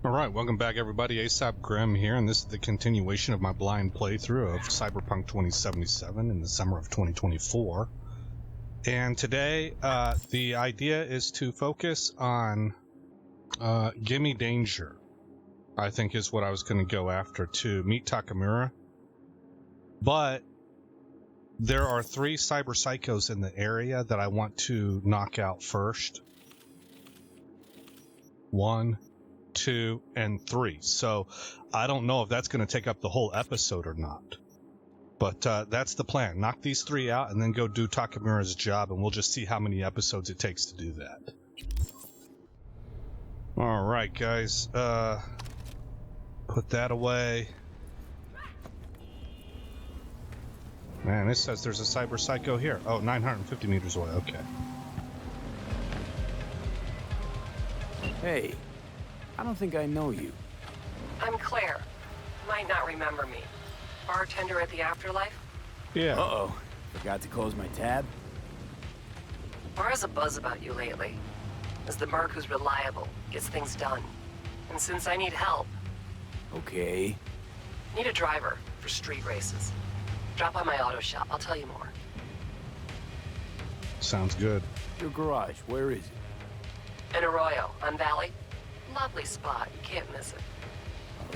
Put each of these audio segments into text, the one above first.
Alright, welcome back everybody, ASAP Grim here, and this is the continuation of my blind playthrough of Cyberpunk 2077 in the summer of 2024. And today, the idea is to focus on Gimme Danger, I think is what I was going to go after, to meet Takamura. But there are 3 cyber psychos in the area that I want to knock out first. 1, 2, and 3. So I don't know if that's going to take up the whole episode or not. But that's the plan. Knock these 3 out and then go do Takamura's job, and we'll just see how many episodes it takes to do that. Alright, guys. Put that away. Man, this says there's a cyber psycho here. Oh, 950 meters away. Okay. Hey. I don't think I know you. I'm Claire. Might not remember me. Bartender at the Afterlife? Yeah. Uh-oh. Forgot to close my tab? Bar has a buzz about you lately. As the merc who's reliable, gets things done. And since I need help... Okay. Need a driver for street races. Drop by my auto shop, I'll tell you more. Sounds good. Your garage, where is it? In Arroyo, on Valley. Lovely spot, you can't miss it.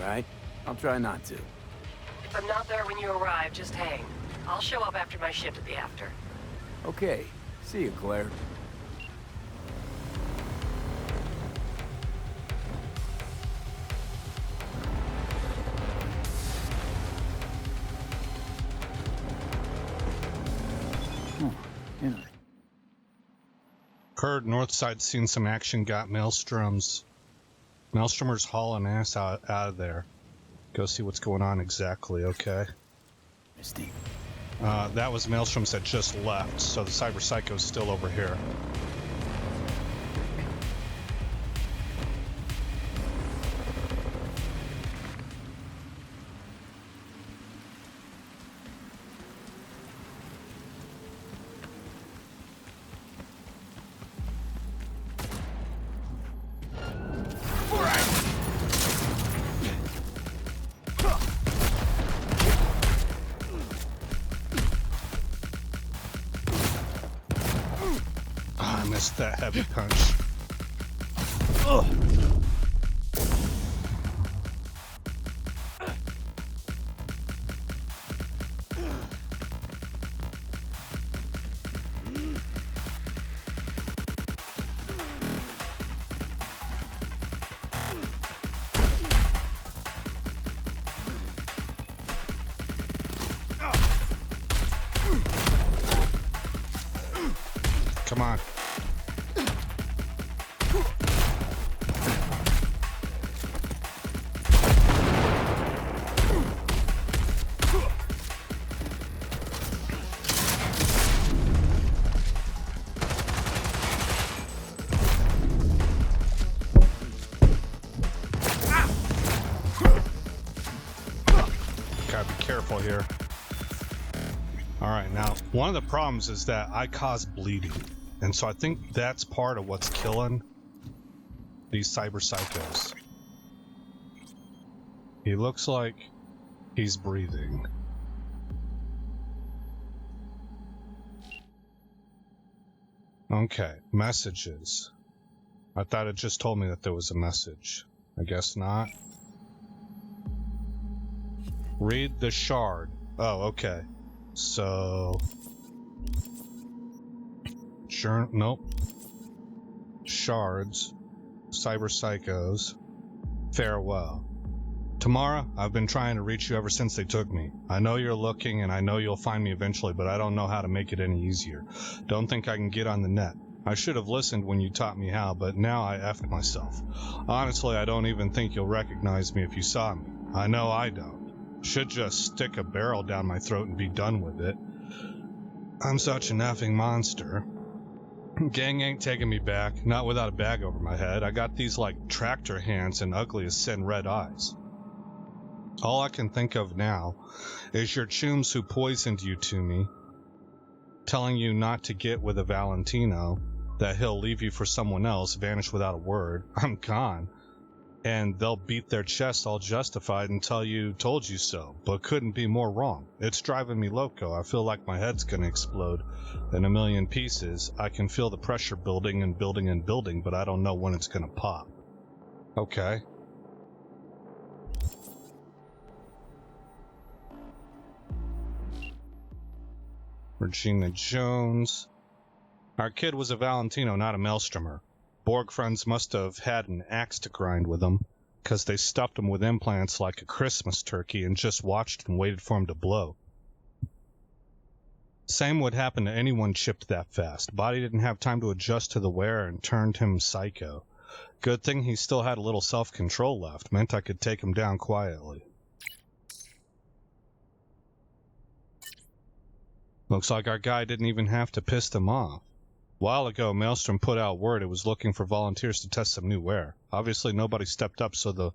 All right. I'll try not to. If I'm not there when you arrive, just hang. I'll show up after my shift at the After. Okay. See you, Claire. Heard Northside's seen some action, got Maelstroms. Maelstromers hauling ass out of there. Go see what's going on exactly, okay? Misty. That was Maelstroms that just left, so the Cyber Psycho's still over here. That heavy punch. Ugh. Come on. Careful here. Alright, now, one of the problems is that I cause bleeding. And so I think that's part of what's killing these cyber psychos. He looks like he's breathing. Okay, messages. I thought it just told me that there was a message. I guess not. Read the shard. Oh, okay. So... Sure, nope. Shards. Cyber Psychos. Farewell. Tamara, I've been trying to reach you ever since they took me. I know you're looking and I know you'll find me eventually, but I don't know how to make it any easier. Don't think I can get on the net. I should have listened when you taught me how, but now I effed myself. Honestly, I don't even think you'll recognize me if you saw me. I know I don't. Should just stick a barrel down my throat and be done with it. I'm such an effing monster. Gang ain't taking me back, not without a bag over my head. I got these like tractor hands and ugly as sin red eyes. All I can think of now is your chooms who poisoned you to me, telling you not to get with a Valentino, that he'll leave you for someone else, vanish without a word. I'm gone. and they'll beat their chest all justified and tell you told you so, but couldn't be more wrong. It's driving me loco. I feel like my head's gonna explode in a million pieces. I can feel the pressure building and building and building, but I don't know when it's gonna pop. Okay. Regina Jones. Our kid was a Valentino, not a Maelstromer. Borg friends must have had an axe to grind with him, 'cause they stuffed him with implants like a Christmas turkey and just watched and waited for him to blow. Same would happen to anyone chipped that fast. Body didn't have time to adjust to the wear and turned him psycho. Good thing he still had a little self-control left. Meant I could take him down quietly. Looks like our guy didn't even have to piss them off. A while ago, Maelstrom put out word it was looking for volunteers to test some new wear. Obviously, nobody stepped up, so the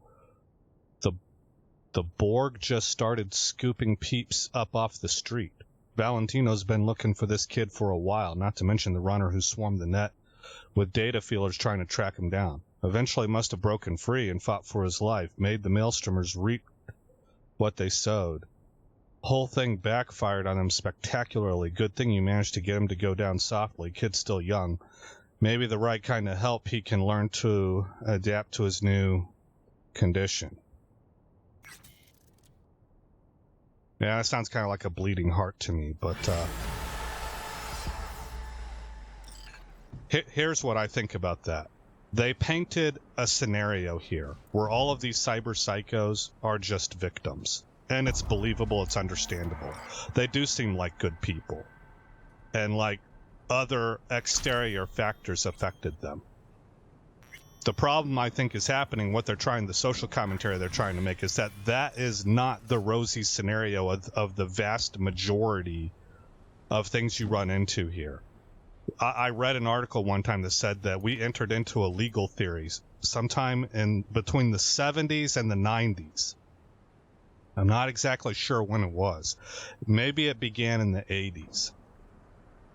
Borg just started scooping peeps up off the street. Valentino's been looking for this kid for a while, not to mention the runner who swarmed the net with data feelers trying to track him down. Eventually must have broken free and fought for his life, made the Maelstromers reap what they sowed. Whole thing backfired on him spectacularly. Good thing you managed to get him to go down softly. Kid's still young. Maybe the right kind of help he can learn to adapt to his new condition. Yeah, that sounds kind of like a bleeding heart to me, but here's what I think about that. They painted a scenario here where all of these cyber psychos are just victims. And it's believable, it's understandable. They do seem like good people. And like other exterior factors affected them. The problem I think is happening, the social commentary they're trying to make is that is not the rosy scenario of the vast majority of things you run into here. I read an article one time that said that we entered into a legal theories sometime in between the 70s and the 90s. I'm not exactly sure when it was. Maybe it began in the 80s,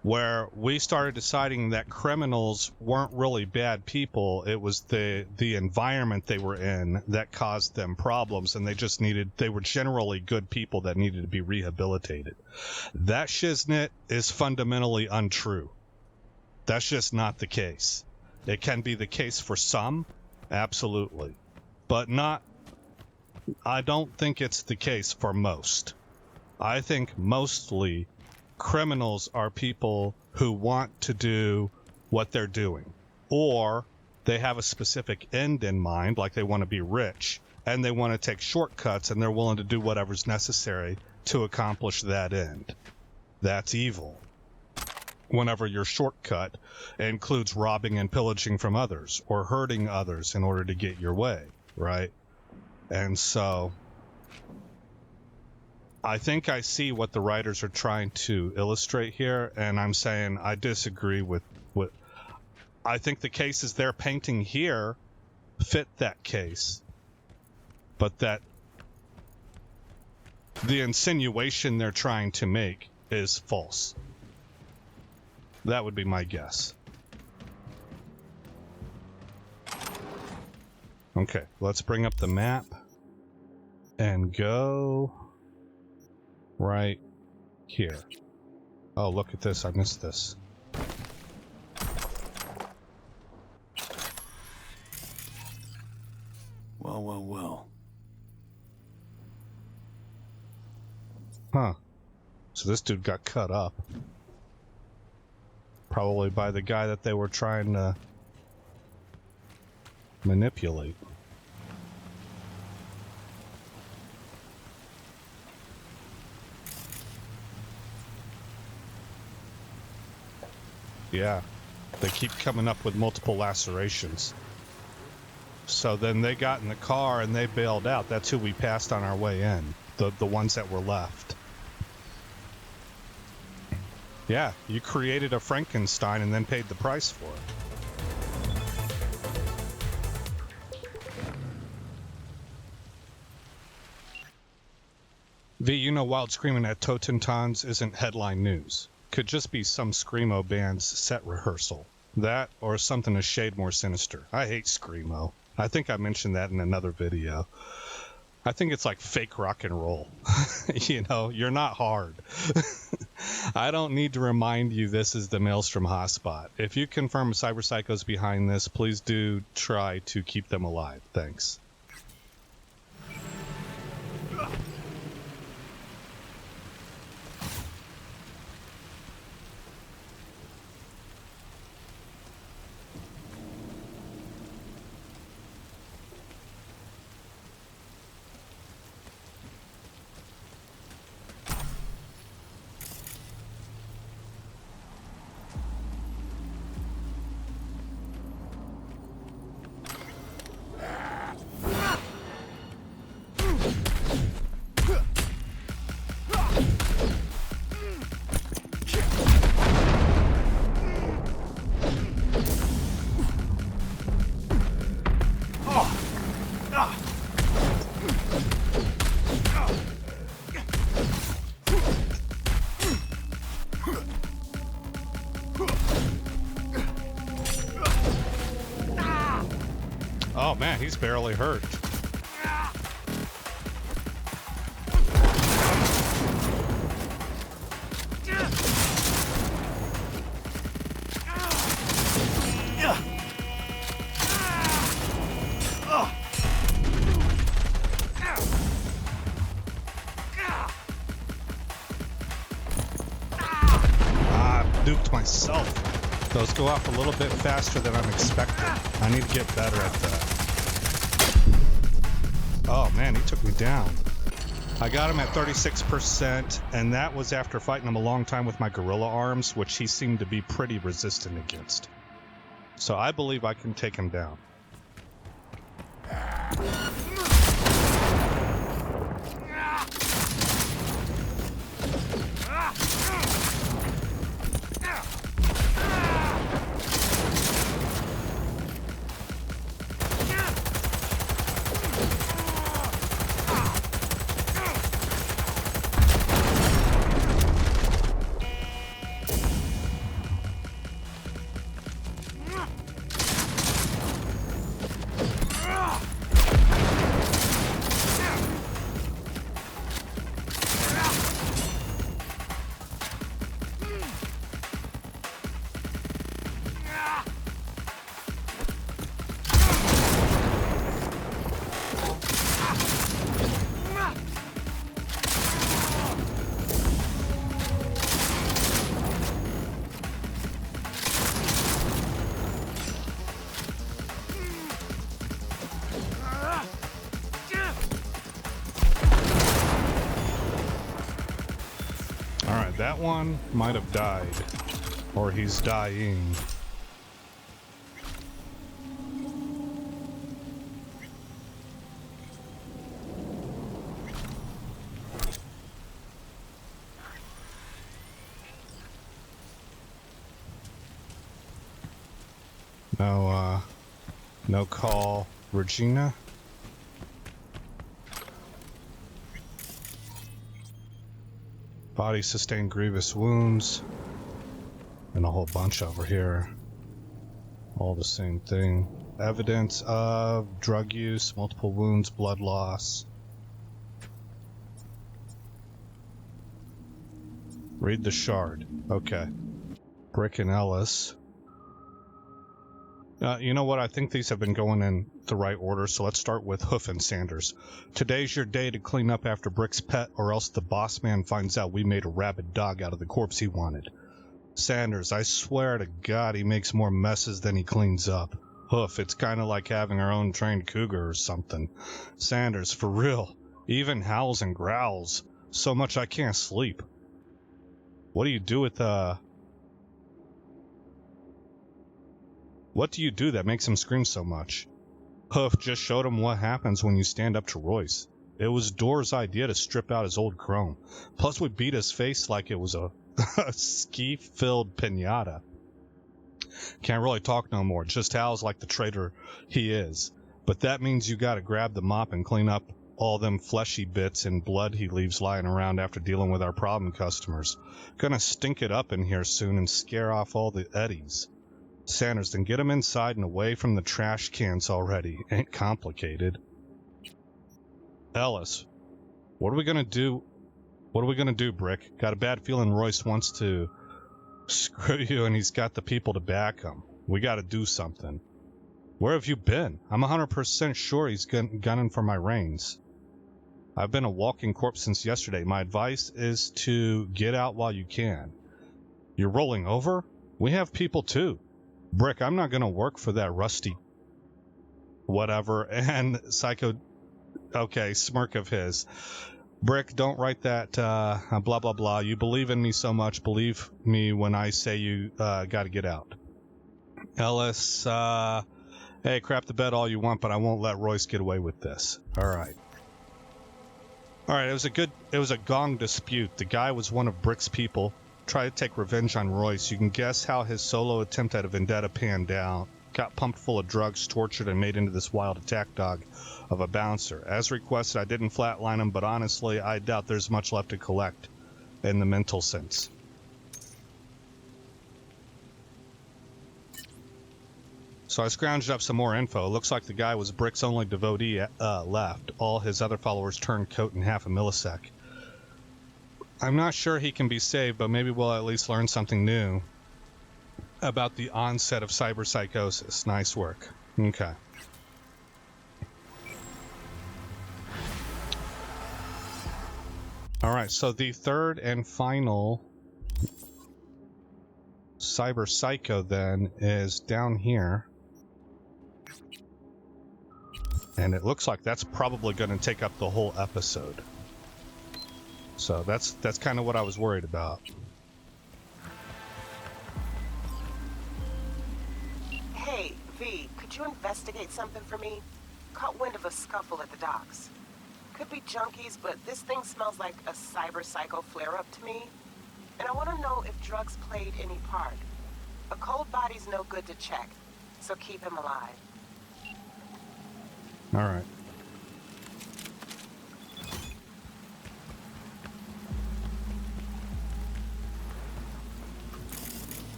where we started deciding that criminals weren't really bad people. It was the environment they were in that caused them problems, and they were generally good people that needed to be rehabilitated. That shiznit is fundamentally untrue. That's just not the case. It can be the case for some, absolutely, but I don't think it's the case for most. I think mostly criminals are people who want to do what they're doing, or they have a specific end in mind, like they want to be rich, and they want to take shortcuts, and they're willing to do whatever's necessary to accomplish that end. That's evil. Whenever your shortcut includes robbing and pillaging from others, or hurting others in order to get your way, right? And so I think I see what the writers are trying to illustrate here, and I'm saying I disagree with what I think the cases they're painting here fit that case, but that the insinuation they're trying to make is false. That would be my guess. Okay, let's bring up the map and go right here. Oh, look at this. I missed this. Well. Huh. So this dude got cut up. Probably by the guy that they were trying to manipulate. Yeah, they keep coming up with multiple lacerations. So then they got in the car and they bailed out. That's who we passed on our way in, the ones that were left. Yeah, you created a Frankenstein and then paid the price for it. V, you know Wild Screaming at Totentons isn't headline news. Could just be some Screamo band's set rehearsal. That, or something a shade more sinister. I hate Screamo. I think I mentioned that in another video. I think it's like fake rock and roll. You know, you're not hard. I don't need to remind you this is the Maelstrom hotspot. If you confirm Cyber Psycho's behind this, please do try to keep them alive. Thanks. Oh man, he's barely hurt. Duped myself. Those go off a little bit faster than I'm expecting. I need to get better at that. Oh man, he took me down. I got him at 36%, and that was after fighting him a long time with my gorilla arms, which he seemed to be pretty resistant against. So I believe I can take him down. That one might have died, or he's dying. No call, Regina. Body sustained grievous wounds. And a whole bunch over here. All the same thing. Evidence of drug use, multiple wounds, blood loss. Read the shard. Okay. Brick and Ellis. You know what? I think these have been going in the right order, so let's start with Hoof and Sanders. Today's your day to clean up after Brick's pet, or else the boss man finds out we made a rabid dog out of the corpse he wanted. Sanders, I swear to God he makes more messes than he cleans up. Hoof, it's kind of like having our own trained cougar or something. Sanders, for real, even howls and growls. So much I can't sleep. What do you do with, What do you do that makes him scream so much? Hoof just showed him what happens when you stand up to Royce. It was Door's idea to strip out his old chrome. Plus we beat his face like it was a ski-filled piñata. Can't really talk no more, just howls like the traitor he is. But that means you gotta grab the mop and clean up all them fleshy bits and blood he leaves lying around after dealing with our problem customers. Gonna stink it up in here soon and scare off all the eddies. Sanders, then get him inside and away from the trash cans already. Ain't complicated. Ellis, what are we gonna do? What are we gonna do, Brick? Got a bad feeling Royce wants to screw you and he's got the people to back him. We gotta do something. Where have you been? I'm 100% sure he's gunning for my reins. I've been a walking corpse since yesterday. My advice is to get out while you can. You're rolling over? We have people too. Brick, I'm not gonna work for that rusty whatever. And Psycho, okay, smirk of his. Brick, don't write that blah blah blah. You believe in me so much, believe me when I say you gotta get out. Ellis, hey, crap the bed all you want, but I won't let Royce get away with this. Alright, it was a gong dispute. The guy was one of Brick's people. Tried to take revenge on Royce. You can guess how his solo attempt at a vendetta panned out. Got pumped full of drugs, tortured, and made into this wild attack dog of a bouncer. As requested, I didn't flatline him, but honestly, I doubt there's much left to collect in the mental sense. So I scrounged up some more info. It looks like the guy was Brick's only devotee left. All his other followers turned coat in half a millisec. I'm not sure he can be saved, but maybe we'll at least learn something new about the onset of cyberpsychosis. Nice work. Okay. Alright, so the third and final cyber psycho then is down here. And it looks like that's probably going to take up the whole episode. So that's kind of what I was worried about. Hey, V, could you investigate something for me? Caught wind of a scuffle at the docks. Could be junkies, but this thing smells like a cyber psycho flare-up to me. And I want to know if drugs played any part. A cold body's no good to check, so keep him alive. All right.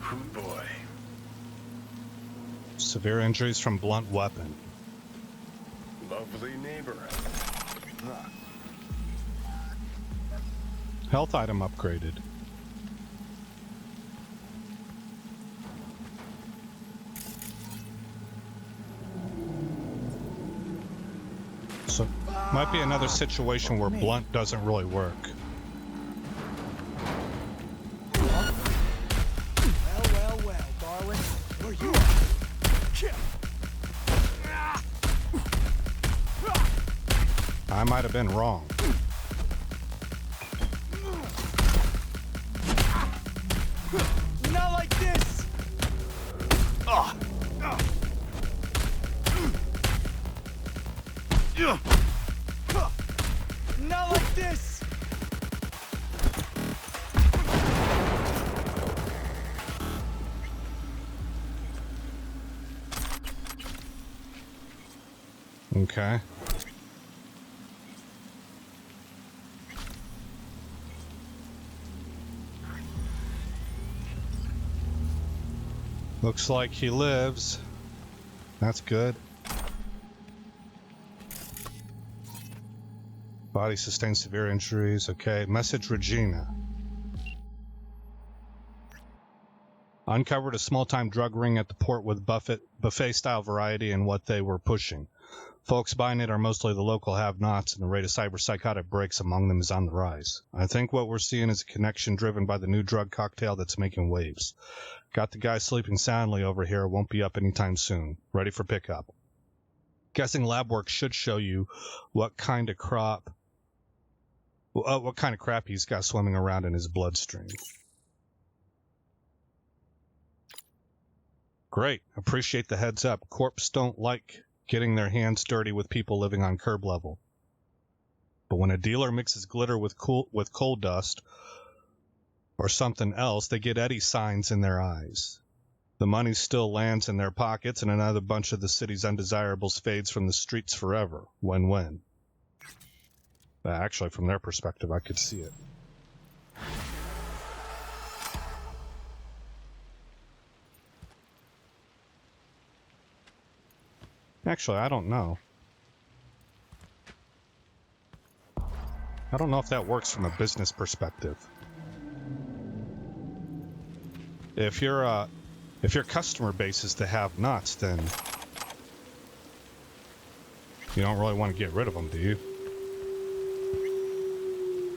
Oh boy. Severe injuries from blunt weapon. Lovely neighbor. Health item upgraded. So, might be another situation where blunt doesn't really work. Well, darling. Where you at? I might have been wrong. Not like this! Not like this! Okay. Looks like he lives. That's good. Body sustained severe injuries. Okay. Message Regina. Uncovered a small-time drug ring at the port with buffet-style variety and what they were pushing. Folks buying it are mostly the local have-nots, and the rate of cyber-psychotic breaks among them is on the rise. I think what we're seeing is a connection driven by the new drug cocktail that's making waves. Got the guy sleeping soundly over here, won't be up anytime soon. Ready for pickup. Guessing lab work should show you what kind of crap he's got swimming around in his bloodstream. Great, appreciate the heads up. Corps don't like getting their hands dirty with people living on curb level. But when a dealer mixes glitter with coal dust or something else, they get Eddie signs in their eyes. The money still lands in their pockets, and another bunch of the city's undesirables fades from the streets forever. Win-win. Actually, from their perspective, I could see it. Actually, I don't know. I don't know if that works from a business perspective. If your customer base is the have-nots, then you don't really want to get rid of them, do you?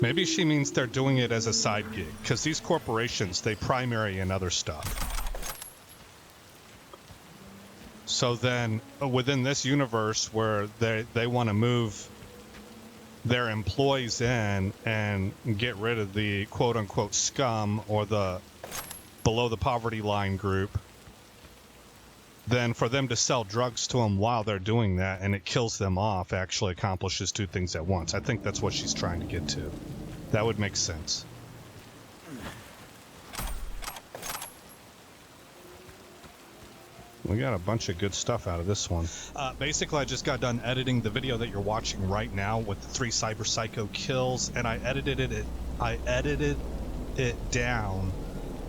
Maybe she means they're doing it as a side gig, because these corporations, they primary in other stuff. So then, within this universe where they want to move their employees in and get rid of the quote-unquote scum or the below the poverty line group, then for them to sell drugs to them while they're doing that and it kills them off actually accomplishes two things at once. I think that's what she's trying to get to. That would make sense. We got a bunch of good stuff out of this one. Basically, I just got done editing the video that you're watching right now with the 3 Cyber Psycho kills, and I edited it down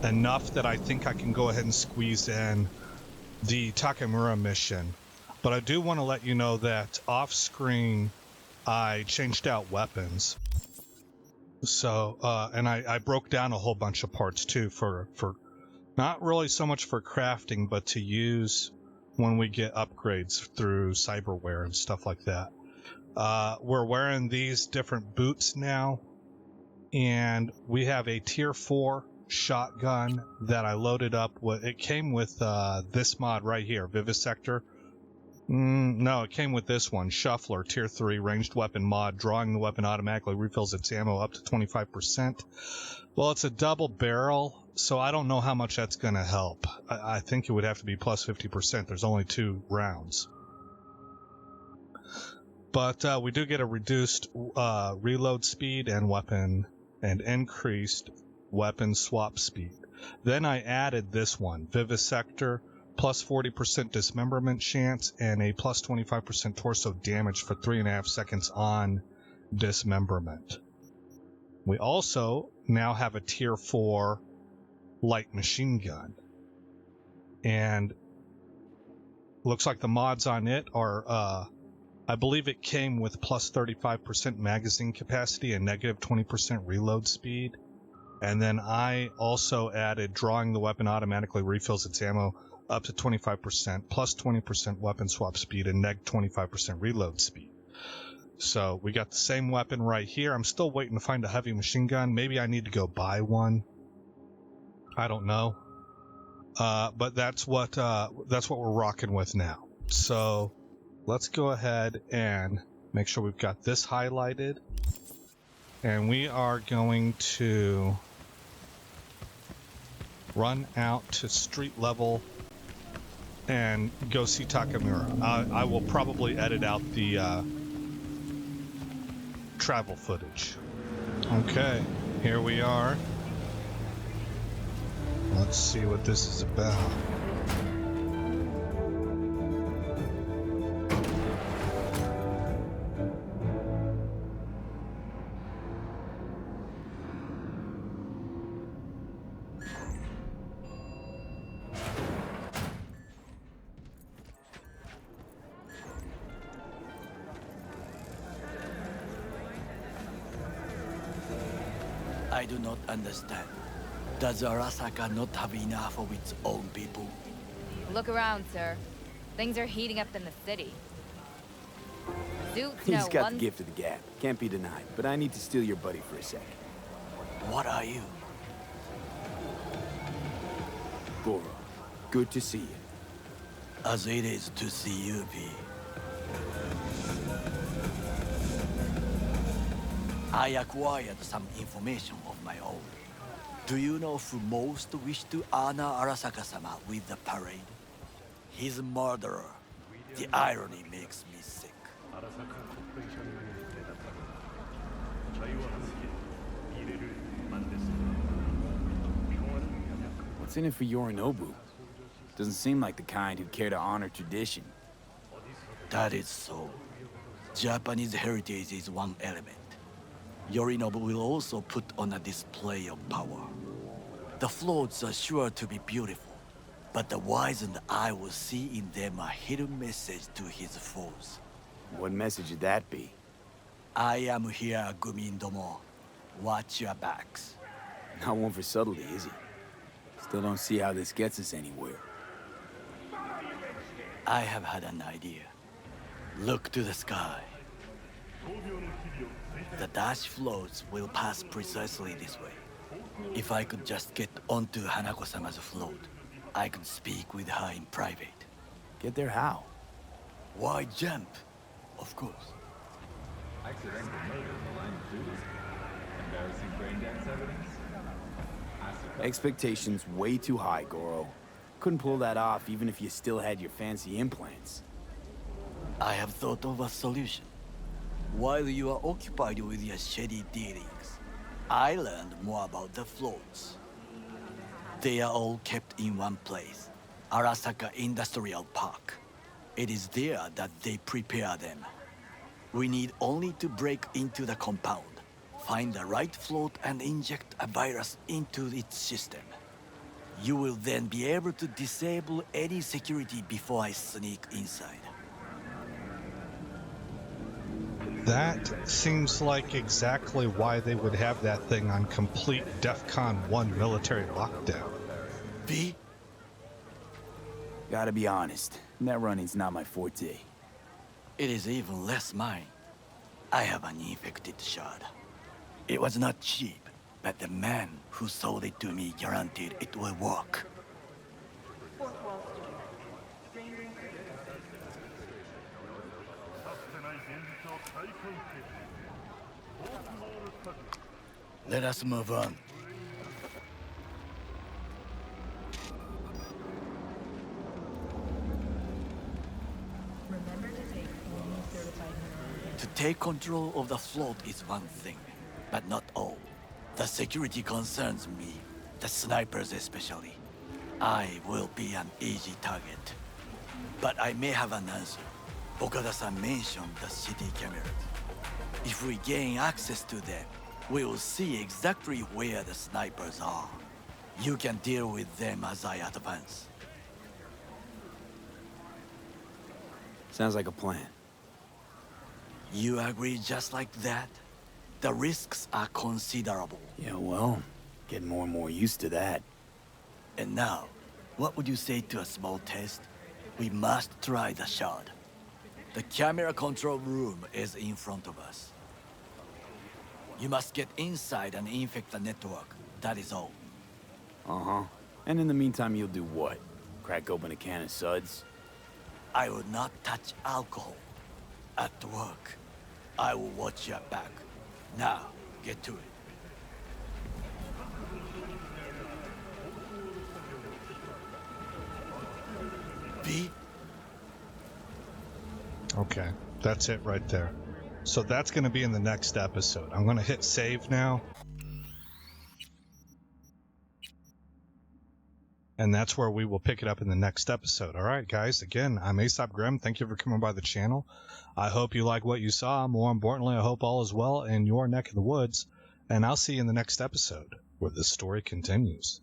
enough that I think I can go ahead and squeeze in the Takamura mission. But I do want to let you know that off screen I changed out weapons. So and I broke down a whole bunch of parts too for not really so much for crafting, but to use when we get upgrades through cyberware and stuff like that. We're wearing these different boots now, and we have a tier 4 shotgun that I loaded up with. It came with this mod right here, Vivisector. No, it came with this one, Shuffler, tier 3 ranged weapon mod. Drawing the weapon automatically refills its ammo up to 25%. Well, it's a double barrel, so I don't know how much that's going to help. I think it would have to be plus 50%. There's only 2 rounds. But we do get a reduced reload speed and weapon and increased weapon swap speed. Then I added this one, Vivisector, plus 40% dismemberment chance and a plus 25% torso damage for 3.5 seconds on dismemberment. We also now have a tier 4 light machine gun, and looks like the mods on it are I believe it came with plus 35% magazine capacity and negative 20% reload speed. And then I also added drawing the weapon automatically refills its ammo up to 25%, plus 20% weapon swap speed and neg 25% reload speed. So we got the same weapon right here. I'm still waiting to find a heavy machine gun. Maybe I need to go buy one. I don't know. But that's what we're rocking with now. So let's go ahead and make sure we've got this highlighted. And we are going to run out to street level and go see Takamura. I will probably edit out the travel footage. Okay, here we are. Let's see what this is about. I do not understand. Does Arasaka not have enough of its own people? Look around, sir. Things are heating up in the city. Suits He's know got one... the gift of the gab. Can't be denied. But I need to steal your buddy for a sec. What are you? Goro, good to see you. As it is to see you, V. I acquired some information of my own. Do you know who most wished to honor Arasaka-sama with the parade? His murderer. The irony makes me sick. What's in it for Yorinobu? Doesn't seem like the kind who'd care to honor tradition. That is so. Japanese heritage is one element. Yorinobu will also put on a display of power. The floats are sure to be beautiful. but the wizened eye will see in them a hidden message to his foes. What message would that be? I am here, Gumindomo. Watch your backs. Not one for subtlety, is he? Still don't see how this gets us anywhere. I have had an idea. Look to the sky. The dash floats will pass precisely this way. If I could just get onto Hanako-sama's float, I could speak with her in private. Get there how? Why jump? Of course. Accidental murder in the line of duty. Embarrassing brain dance evidence. Expectations way too high, Goro. Couldn't pull that off even if you still had your fancy implants. I have thought of a solution. While you are occupied with your shady dealings, I learned more about the floats. They are all kept in one place, Arasaka Industrial Park. It is there that they prepare them. We need only to break into the compound, find the right float and inject a virus into its system. You will then be able to disable any security before I sneak inside. That seems like exactly why they would have that thing on complete DEFCON 1 military lockdown. V? Gotta be honest, net running's not my forte. It is even less mine. I have an infected shard. It was not cheap, but the man who sold it to me guaranteed it will work. Let us move on. To take control of the float is one thing, but not all. The security concerns me, the snipers especially. I will be an easy target. But I may have an answer. Okada-san mentioned the city cameras. If we gain access to them, we will see exactly where the snipers are. You can deal with them as I advance. Sounds like a plan. You agree just like that? The risks are considerable. Yeah, well, getting more and more used to that. And now, what would you say to a small test? We must try the shard. The camera control room is in front of us. You must get inside and infect the network. That is all. Uh-huh. And in the meantime, you'll do what? Crack open a can of suds? I will not touch alcohol. At work, I will watch your back. Now, get to it. V? Okay, that's it right there. So that's going to be in the next episode. I'm going to hit save now. And that's where we will pick it up in the next episode. All right, guys. Again, I'm Aesop Grimm. Thank you for coming by the channel. I hope you like what you saw. More importantly, I hope all is well in your neck of the woods. And I'll see you in the next episode where the story continues.